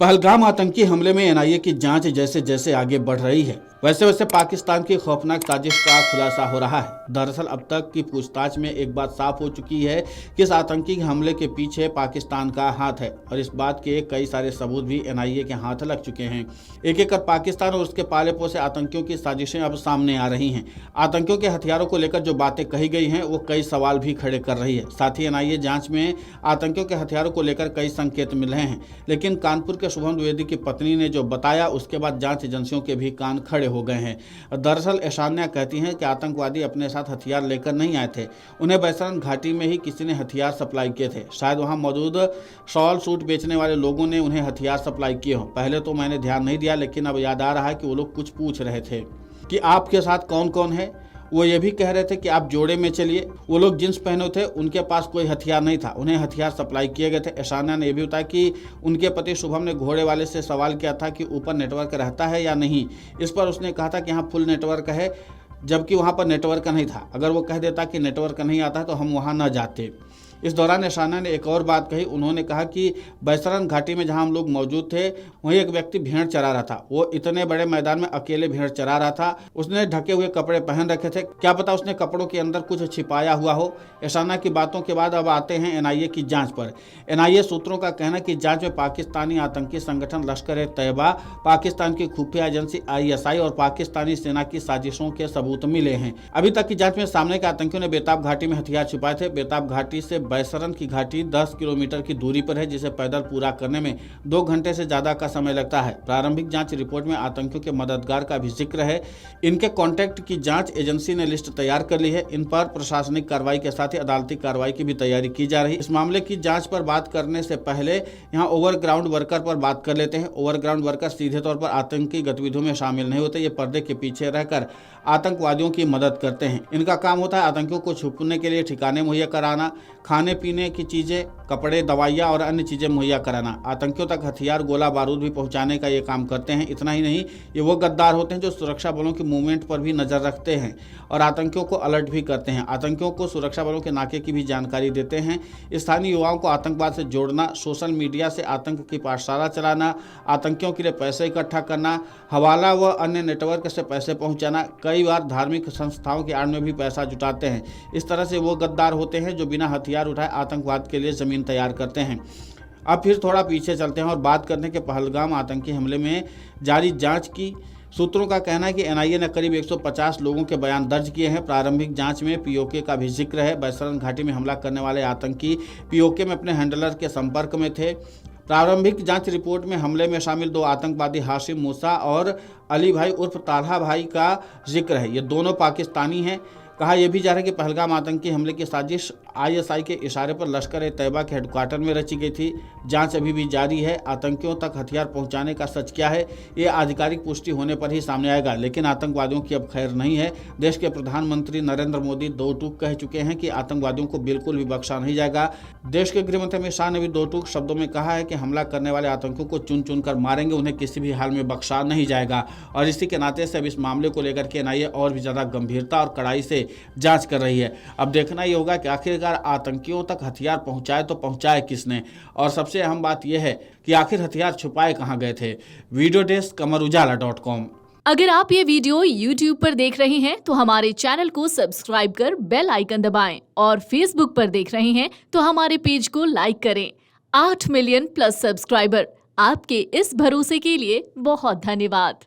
पहलगाम आतंकी हमले में एनआईए की जांच जैसे जैसे आगे बढ़ रही है, वैसे वैसे पाकिस्तान की खौफनाक साजिश का खुलासा हो रहा है। दरअसल अब तक की पूछताछ में एक बात साफ हो चुकी है कि इस आतंकी हमले के पीछे पाकिस्तान का हाथ है और इस बात के कई सारे सबूत भी एनआईए के हाथ लग चुके हैं। एक एक कर पाकिस्तान और उसके पाले पोसे आतंकियों की साजिशें अब सामने आ रही हैं। आतंकियों के हथियारों को लेकर जो बातें कही गई हैं वो कई सवाल भी खड़े कर रही है। साथ ही एनआईए जांच में आतंकियों के हथियारों को लेकर कई संकेत मिल रहे हैं, लेकिन कानपुर के शुभम द्विवेदी की पत्नी ने जो बताया उसके बाद जांच एजेंसियों के भी कान खड़े हो गए हैं। दरअसल ऐशान्या कहती हैं कि आतंकवादी अपने साथ हथियार लेकर नहीं आए थे, उन्हें बैसरन घाटी में ही किसी ने हथियार सप्लाई किए थे। शायद वहां मौजूद शॉल सूट बेचने वाले लोगों ने उन्हें हथियार सप्लाई किए हों। पहले तो मैंने ध्यान नहीं दिया, लेकिन अब याद आ रहा है कि वो लोग कुछ पूछ रहे थे कि आपके साथ कौन कौन है। वो ये भी कह रहे थे कि आप जोड़े में चलिए। वो लोग जींस पहने थे, उनके पास कोई हथियार नहीं था, उन्हें हथियार सप्लाई किए गए थे। ऐशान्या ने यह भी बताया कि उनके पति शुभम ने घोड़े वाले से सवाल किया था कि ऊपर नेटवर्क रहता है या नहीं। इस पर उसने कहा था कि यहाँ फुल नेटवर्क है, जबकि वहाँ पर नेटवर्क नहीं था। अगर वो कह देता कि नेटवर्क नहीं आता है तो हम वहाँ न जाते। इस दौरान ऐशान्या ने एक और बात कही। उन्होंने कहा कि बैसरन घाटी में जहां हम लोग मौजूद थे वहीं एक व्यक्ति भेड़ चरा रहा था। वो इतने बड़े मैदान में अकेले भेड़ चरा रहा था। उसने ढके हुए कपड़े पहन रखे थे, क्या पता उसने कपड़ों के अंदर कुछ छिपाया हुआ हो। ऐशान्या की बातों के बाद अब आते हैं एनआईए की जांच पर। एनआईए सूत्रों का कहना है कि जांच में पाकिस्तानी आतंकी संगठन लश्कर-ए-तैयबा, पाकिस्तान की खुफिया एजेंसी आईएसआई और पाकिस्तानी सेना की साजिशों के सबूत मिले हैं। अभी तक की जांच में सामने के आतंकियों ने बेताब घाटी में हथियार छिपाए थे। बेताब घाटी से बैसरन की घाटी 10 किलोमीटर की दूरी पर है, जिसे पैदल पूरा करने में 2 घंटे से ज्यादा का समय लगता है। प्रारंभिक जांच रिपोर्ट में आतंकियों के मददगार का भी जिक्र है। इनके कॉन्टैक्ट की जांच एजेंसी ने लिस्ट तैयार कर ली है। इन पर प्रशासनिक कार्रवाई के साथ ही अदालती कार्रवाई की भी तैयारी की जा रही है। इस मामले की जांच पर बात करने से पहले यहाँ ओवरग्राउंड वर्कर पर बात कर लेते हैं। ओवरग्राउंड वर्कर सीधे तौर पर आतंकी गतिविधियों में शामिल नहीं होते, ये पर्दे के पीछे रहकर आतंकवादियों की मदद करते हैं। इनका काम होता है आतंकियों को छुपने के लिए ठिकाने मुहैया कराना, खाने पीने की चीजें, कपड़े, दवाइयाँ और अन्य चीजें मुहैया कराना। आतंकियों तक हथियार, गोला बारूद भी पहुंचाने का ये काम करते हैं। इतना ही नहीं, ये वो गद्दार होते हैं जो सुरक्षा बलों की मूवमेंट पर भी नजर रखते हैं और आतंकियों को अलर्ट भी करते हैं। आतंकियों को सुरक्षा बलों के नाके की भी जानकारी देते हैं। स्थानीय युवाओं को आतंकवाद से जोड़ना, सोशल मीडिया से आतंक की पाठशाला चलाना, आतंकियों के लिए पैसे इकट्ठा करना, हवाला व अन्य नेटवर्क से पैसे पहुंचाना, कई बार धार्मिक संस्थाओं की आड़ में भी पैसा जुटाते हैं। इस तरह से वो गद्दार होते हैं जो बिना हथियार उठाए आतंकवाद के लिए जमीन तैयार करते हैं। अब फिर थोड़ा पीछे चलते हैं और बात करते हैं कि पहलगाम आतंकी हमले में जारी जांच की। सूत्रों का कहना है कि एनआईए ने करीब 150 लोगों के बयान दर्ज किए हैं। प्रारंभिक जांच में पीओके का भी जिक्र है। बैसरन घाटी में हमला करने वाले आतंकी पीओके में अपने हैंडलर के संपर्क में थे। प्रारंभिक जांच रिपोर्ट में हमले में शामिल 2 आतंकवादी हाशिम मूसा और अली भाई उर्फ ताल्हा भाई का जिक्र है। ये दोनों पाकिस्तानी हैं। कहा यह भी जा रहा है कि पहलगाम आतंकी हमले की साजिश आईएसआई के इशारे पर लश्कर-ए-तैयबा के हेडक्वार्टर में रची गई थी। जांच अभी भी जारी है। आतंकियों तक हथियार पहुंचाने का सच क्या है, ये आधिकारिक पुष्टि होने पर ही सामने आएगा, लेकिन आतंकवादियों की अब खैर नहीं है। देश के प्रधानमंत्री नरेंद्र मोदी 2 टूक कह चुके हैं कि आतंकवादियों को बिल्कुल भी बख्शा नहीं जाएगा। देश के गृहमंत्री अमित शाह ने भी 2 टूक शब्दों में कहा है कि हमला करने वाले आतंकियों को चुन चुन कर मारेंगे, उन्हें किसी भी हाल में बख्शा नहीं जाएगा। और इसी के नाते से अब इस मामले को लेकर के एनआईए और भी ज्यादा गंभीरता और कड़ाई से जांच कर रही है। अब देखना ही होगा कि आखिरकार आतंकियों तक हथियार पहुंचाए तो पहुंचाए किसने, और सबसे अहम बात यह है कि आखिर हथियार छुपाए कहां गए थे। Video desk amarujala.com। अगर आप ये वीडियो YouTube पर देख रहे हैं तो हमारे चैनल को सब्सक्राइब कर बेल आइकन दबाएं, और Facebook पर देख रहे हैं तो हमारे पेज को लाइक करें। 8 मिलियन प्लस सब्सक्राइबर, आपके इस भरोसे के लिए बहुत धन्यवाद।